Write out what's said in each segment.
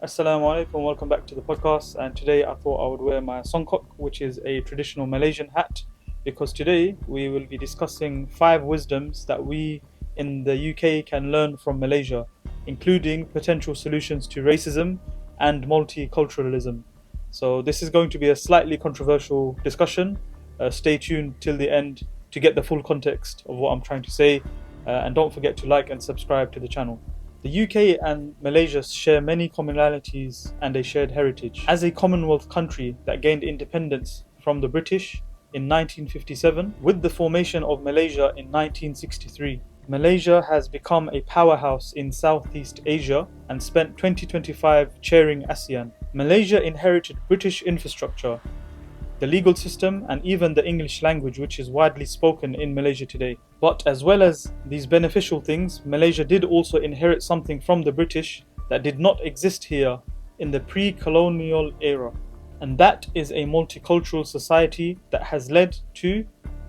Assalamu alaikum, welcome back to the podcast. And today I thought I would wear my songkok, which is a traditional Malaysian hat, because today we will be discussing 5 wisdoms that we in the UK can learn from Malaysia, including potential solutions to racism and multiculturalism. So, this is going to be a slightly controversial discussion. Stay tuned till the end to get the full context of what I'm trying to say, and don't forget to like and subscribe to the channel. The UK and Malaysia share many commonalities and a shared heritage. As a Commonwealth country that gained independence from the British in 1957, with the formation of Malaysia in 1963, Malaysia has become a powerhouse in Southeast Asia and spent 2025 chairing ASEAN. Malaysia inherited British infrastructure, the legal system, and even the English language, which is widely spoken in Malaysia today. But as well as these beneficial things, Malaysia did also inherit something from the British that did not exist here in the pre-colonial era. And that is a multicultural society that has led to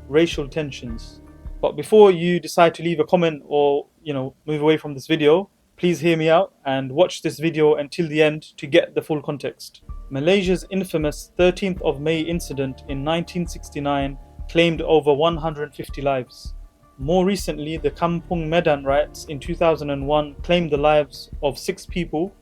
racial tensions. But before you decide to leave a comment or, move away from this video, please hear me out and watch this video until the end to get the full context. Malaysia's infamous 13th of May incident in 1969 claimed over 150 lives. More recently, the Kampung Medan riots in 2001 claimed the lives of 6 people,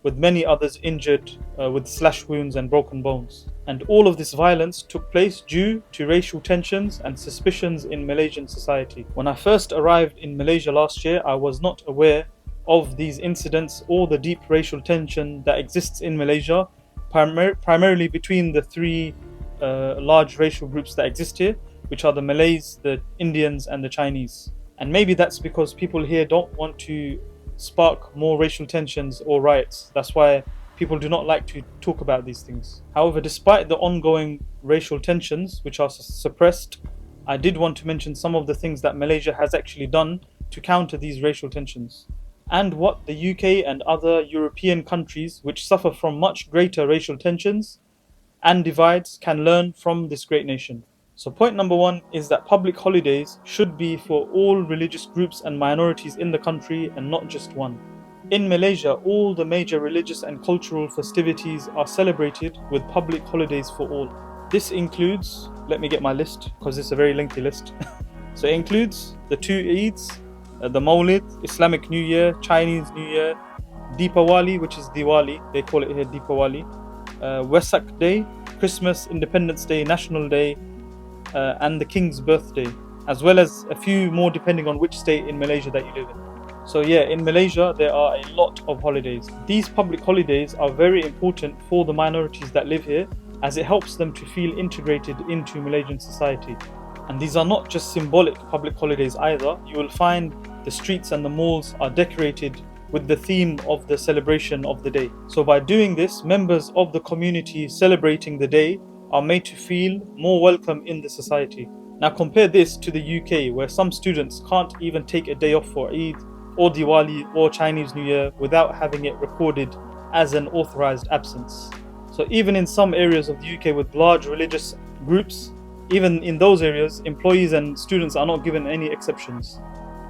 with many others injured with slash wounds and broken bones. And all of this violence took place due to racial tensions and suspicions in Malaysian society. When I first arrived in Malaysia last year, I was not aware of these incidents or the deep racial tension that exists in Malaysia, primarily between the 3 large racial groups that exist here, which are the Malays, the Indians, and the Chinese. And maybe that's because people here don't want to spark more racial tensions or riots. That's why people do not like to talk about these things. However, despite the ongoing racial tensions, which are suppressed, I did want to mention some of the things that Malaysia has actually done to counter these racial tensions, and what the UK and other European countries which suffer from much greater racial tensions and divides can learn from this great nation. So point number 1 is that public holidays should be for all religious groups and minorities in the country and not just one. In Malaysia, all the major religious and cultural festivities are celebrated with public holidays for all. This includes, let me get my list because it's a very lengthy list. So it includes the 2 Eids, the Mawlid, Islamic New Year, Chinese New Year, Deepawali, which is Diwali, they call it here Deepawali, Wesak Day, Christmas, Independence Day, National Day, and the King's birthday, as well as a few more depending on which state in Malaysia that you live in. So yeah, in Malaysia there are a lot of holidays. These public holidays are very important for the minorities that live here, as it helps them to feel integrated into Malaysian society. And these are not just symbolic public holidays either. You will find the streets and the malls are decorated with the theme of the celebration of the day. So by doing this, members of the community celebrating the day are made to feel more welcome in the society. Now compare this to the UK, where some students can't even take a day off for Eid or Diwali or Chinese New Year without having it recorded as an authorized absence. So even in some areas of the UK with large religious groups, even in those areas, employees and students are not given any exceptions.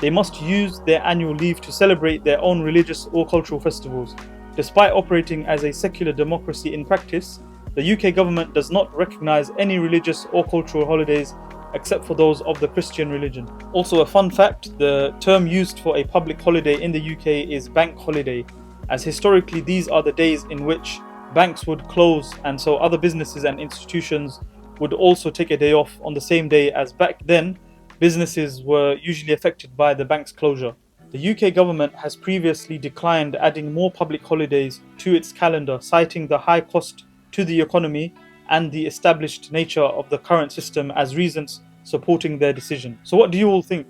They must use their annual leave to celebrate their own religious or cultural festivals. Despite operating as a secular democracy in practice, the UK government does not recognize any religious or cultural holidays except for those of the Christian religion. Also, a fun fact, the term used for a public holiday in the UK is bank holiday, as historically these are the days in which banks would close, and so other businesses and institutions would also take a day off on the same day, as back then businesses were usually affected by the bank's closure. The UK government has previously declined adding more public holidays to its calendar, citing the high cost to the economy and the established nature of the current system as reasons supporting their decision. So what do you all think?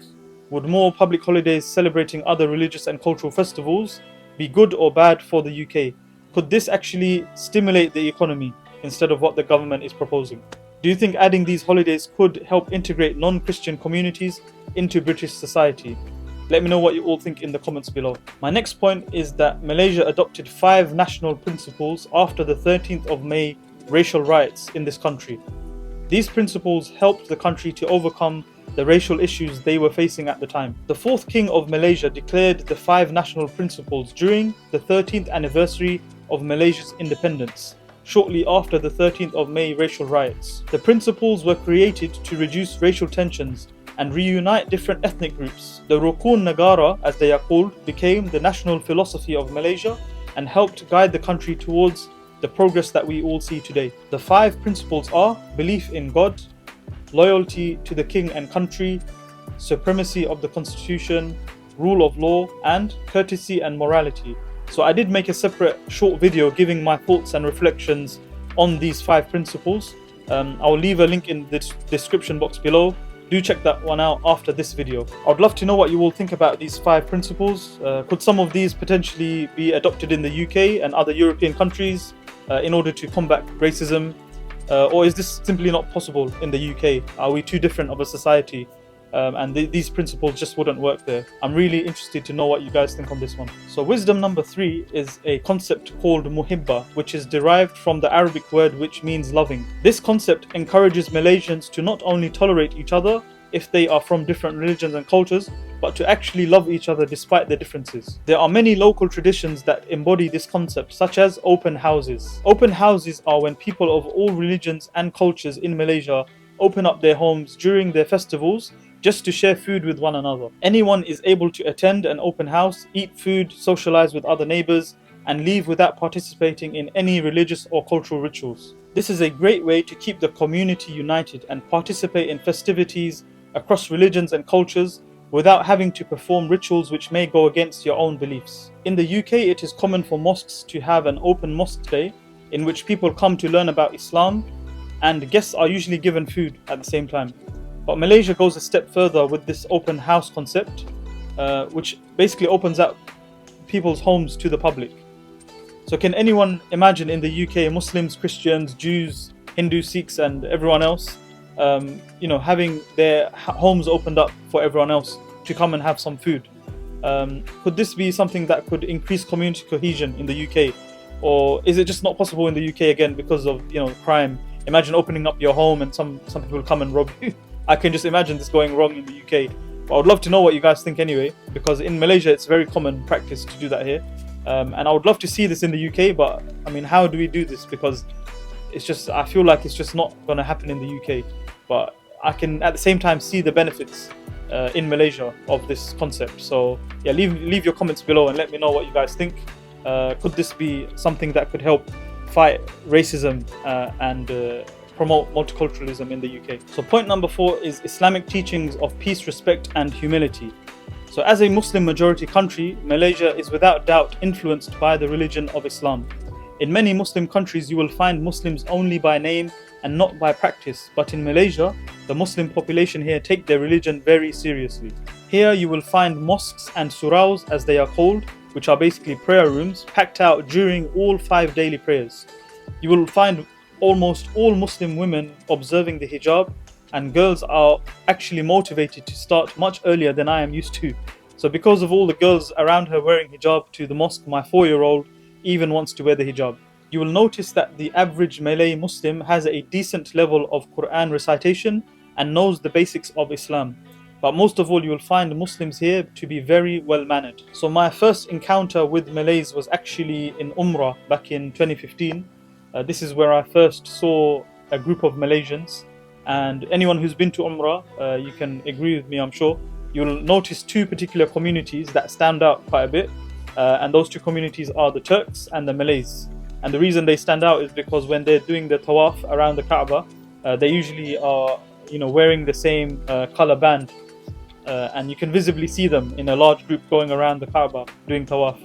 Would more public holidays celebrating other religious and cultural festivals be good or bad for the UK? Could this actually stimulate the economy instead of what the government is proposing? Do you think adding these holidays could help integrate non-Christian communities into British society? Let me know what you all think in the comments below. My next point is that Malaysia adopted 5 national principles after the 13th of May racial riots in this country. These principles helped the country to overcome the racial issues they were facing at the time. The 4th King of Malaysia declared the 5 national principles during the 13th anniversary of Malaysia's independence, shortly after the 13th of May racial riots. The principles were created to reduce racial tensions and reunite different ethnic groups. The Rukun Negara, as they are called, became the national philosophy of Malaysia and helped guide the country towards the progress that we all see today. The 5 principles are belief in God, loyalty to the king and country, supremacy of the constitution, rule of law, and courtesy and morality. So I did make a separate short video giving my thoughts and reflections on these 5 principles. I'll leave a link in the description box below. Do check that one out after this video. I'd love to know what you all think about these 5 principles. Could some of these potentially be adopted in the UK and other European countries in order to combat racism? Or is this simply not possible in the UK? Are we too different of a society? And these principles just wouldn't work there. I'm really interested to know what you guys think on this one. So wisdom number 3 is a concept called muhibba, which is derived from the Arabic word which means loving. This concept encourages Malaysians to not only tolerate each other if they are from different religions and cultures, but to actually love each other despite their differences. There are many local traditions that embody this concept, such as open houses. Open houses are when people of all religions and cultures in Malaysia open up their homes during their festivals just to share food with one another. Anyone is able to attend an open house, eat food, socialize with other neighbors, and leave without participating in any religious or cultural rituals. This is a great way to keep the community united and participate in festivities across religions and cultures without having to perform rituals which may go against your own beliefs. In the UK, it is common for mosques to have an open mosque day in which people come to learn about Islam, and guests are usually given food at the same time. But Malaysia goes a step further with this open house concept, which basically opens up people's homes to the public. So can anyone imagine in the UK Muslims, Christians, Jews, Hindus, Sikhs and everyone else having their homes opened up for everyone else to come and have some food? Could this be something that could increase community cohesion in the UK? Or is it just not possible in the UK again because of crime? Imagine opening up your home and some people come and rob you. I can just imagine this going wrong in the UK. But I would love to know what you guys think anyway, because in Malaysia it's very common practice to do that here. And I would love to see this in the UK, but I mean, how do we do this? Because I feel like it's just not going to happen in the UK. But I can at the same time see the benefits in Malaysia of this concept. So yeah, leave your comments below and let me know what you guys think. Could this be something that could help fight racism and promote multiculturalism in the UK? So point number 4 is Islamic teachings of peace, respect and humility. So as a Muslim majority country, Malaysia is without doubt influenced by the religion of Islam. In many Muslim countries, you will find Muslims only by name and not by practice, but in Malaysia, the Muslim population here take their religion very seriously. Here you will find mosques and suraus, as they are called, which are basically prayer rooms, packed out during all 5 daily prayers. You will find almost all Muslim women observing the hijab, and girls are actually motivated to start much earlier than I am used to. So because of all the girls around her wearing hijab to the mosque, my 4-year-old even wants to wear the hijab. You will notice that the average Malay Muslim has a decent level of Quran recitation and knows the basics of Islam. But most of all, you will find Muslims here to be very well mannered. So my first encounter with Malays was actually in Umrah back in 2015. This is where I first saw a group of Malaysians, and anyone who's been to Umrah, you can agree with me, I'm sure. You'll notice 2 particular communities that stand out quite a bit, and those 2 communities are the Turks and the Malays. And the reason they stand out is because when they're doing the tawaf around the Kaaba, they usually are wearing the same color band, and you can visibly see them in a large group going around the Kaaba doing tawaf.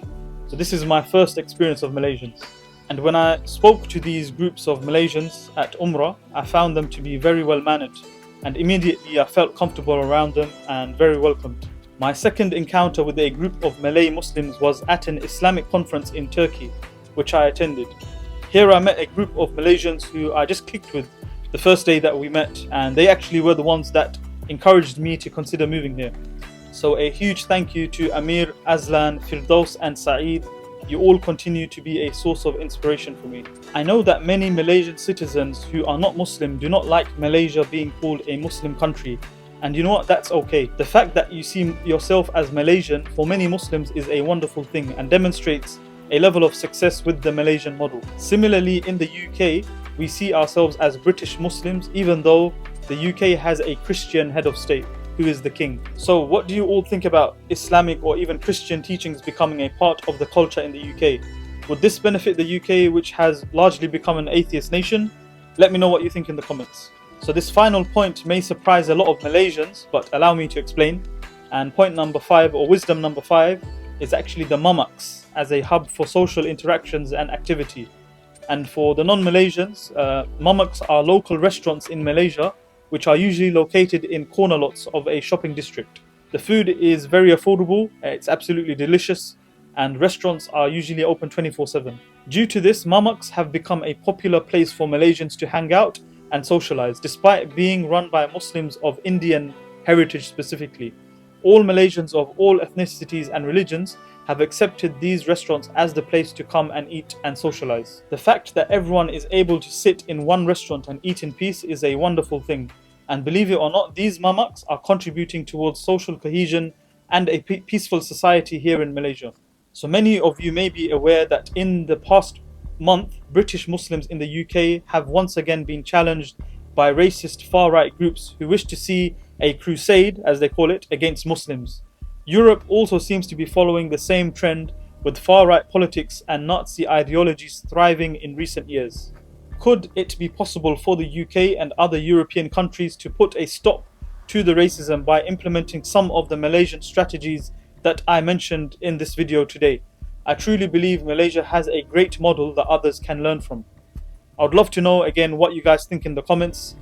So this is my first experience of Malaysians. And when I spoke to these groups of Malaysians at Umrah, I found them to be very well mannered, and immediately I felt comfortable around them and very welcomed. My second encounter with a group of Malay Muslims was at an Islamic conference in Turkey, which I attended. Here I met a group of Malaysians who I just clicked with the first day that we met, and they actually were the ones that encouraged me to consider moving here. So a huge thank you to Amir, Azlan, Firdaus and Saeed. You all continue to be a source of inspiration for me. I know that many Malaysian citizens who are not Muslim do not like Malaysia being called a Muslim country. And you know what, that's okay. The fact that you see yourself as Malaysian for many Muslims is a wonderful thing and demonstrates a level of success with the Malaysian model. Similarly, in the UK, we see ourselves as British Muslims, even though the UK has a Christian head of state who is the king. So what do you all think about Islamic or even Christian teachings becoming a part of the culture in the UK? Would this benefit the UK, which has largely become an atheist nation? Let me know what you think in the comments. So this final point may surprise a lot of Malaysians, but allow me to explain. And point number 5, or wisdom number 5, is actually the mamaks as a hub for social interactions and activity. And for the non-Malaysians, mamaks are local restaurants in Malaysia which are usually located in corner lots of a shopping district. The food is very affordable, it's absolutely delicious, and restaurants are usually open 24/7. Due to this, mamaks have become a popular place for Malaysians to hang out and socialize, despite being run by Muslims of Indian heritage specifically. All Malaysians of all ethnicities and religions have accepted these restaurants as the place to come and eat and socialize. The fact that everyone is able to sit in one restaurant and eat in peace is a wonderful thing. And believe it or not, these mamaks are contributing towards social cohesion and a peaceful society here in Malaysia. So many of you may be aware that in the past month, British Muslims in the UK have once again been challenged by racist far-right groups who wish to see a crusade, as they call it, against Muslims. Europe also seems to be following the same trend, with far-right politics and Nazi ideologies thriving in recent years. Could it be possible for the UK and other European countries to put a stop to the racism by implementing some of the Malaysian strategies that I mentioned in this video today? I truly believe Malaysia has a great model that others can learn from. I would love to know again what you guys think in the comments.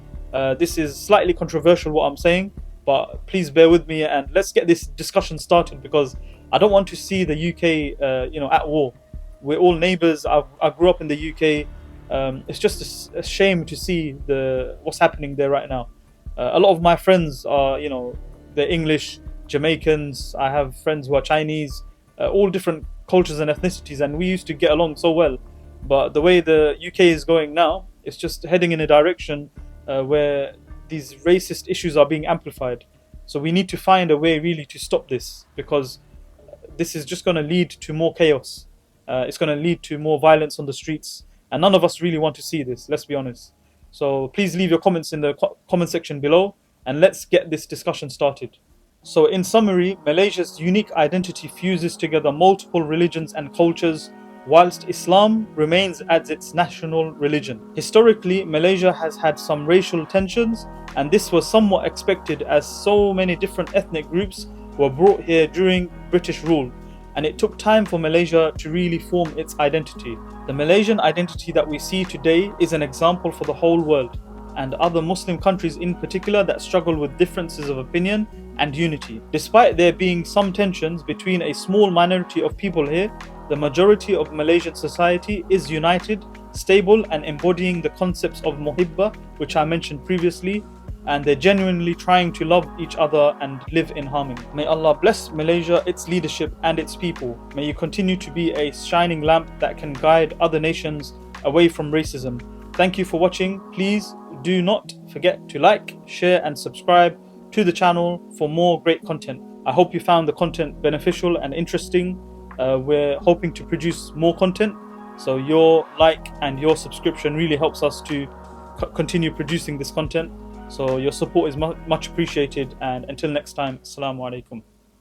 This is slightly controversial what I'm saying, but please bear with me and let's get this discussion started, because I don't want to see the UK at war. We're all neighbours. I grew up in the UK. It's just a shame to see what's happening there right now. A lot of my friends are, they're English, Jamaicans. I have friends who are Chinese, all different cultures and ethnicities, and we used to get along so well. But the way the UK is going now, it's just heading in a direction where these racist issues are being amplified. So we need to find a way really to stop this, because this is just going to lead to more chaos. It's going to lead to more violence on the streets, and none of us really want to see this, let's be honest. So please leave your comments in the comment section below, and let's get this discussion started. So in summary, Malaysia's unique identity fuses together multiple religions and cultures, whilst Islam remains as its national religion. Historically, Malaysia has had some racial tensions, and this was somewhat expected as so many different ethnic groups were brought here during British rule, and it took time for Malaysia to really form its identity. The Malaysian identity that we see today is an example for the whole world, and other Muslim countries in particular that struggle with differences of opinion and unity. Despite there being some tensions between a small minority of people here, the majority of Malaysian society is united, stable, and embodying the concepts of muhibbah, which I mentioned previously, and they're genuinely trying to love each other and live in harmony. May Allah bless Malaysia, its leadership, and its people. May you continue to be a shining lamp that can guide other nations away from racism. Thank you for watching. Please do not forget to like, share, and subscribe to the channel for more great content. I hope you found the content beneficial and interesting. We're hoping to produce more content, so your like and your subscription really helps us to continue producing this content. So your support is much appreciated, and until next time, Assalamu alaikum.